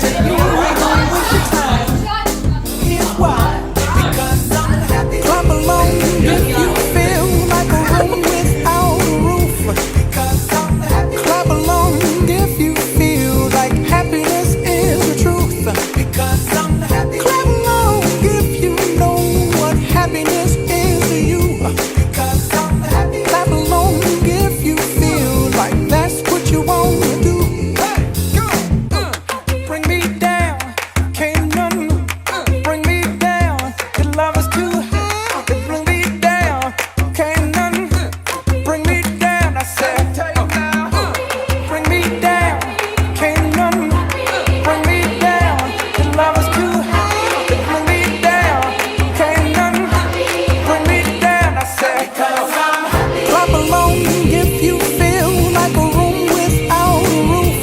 to you. Here's why. Because I'm happy. Clap along if you feel like a room without a roof. Because I'm happy. Clap along if you feel like happiness is the truth. Because I'm happy. Clap along if you know what happiness is to you. Because I'm happy. Clap along if you feel like that's what you want to do. Bring me down, can't none bring me down. Your love is too high. Bring me down, can't none bring me down. I said, bring me down, can't none bring me down. Your love is too high. Bring me down, can't none bring me down. I said, clap along if you feel like a room without a roof.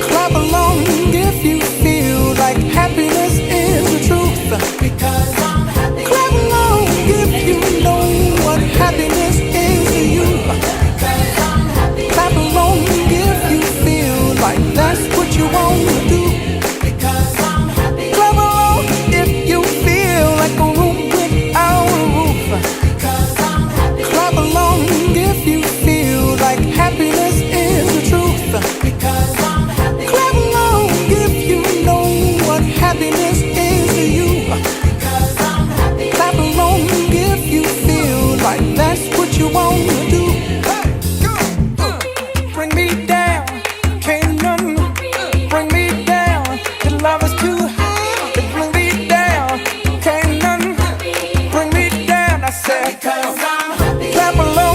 Clap along if you feel like happiness is the truth. Because I'm happy. Clap along if you know what happiness is to you. Because I'm happy. Clap along if you feel like that's what you want to do. Because I'm happy. Clap along if you feel like a room without a roof. Because I'm happy. Clap along if you feel like happiness is the truth. Because I'm happy. Clap along if you know what happiness is to you. Because I'm happy. Clap along if you feel like that's what you want to do. Bring me down, can't none bring me down. Your love is too high. Bring me down, can't none bring me down. I said, clap along.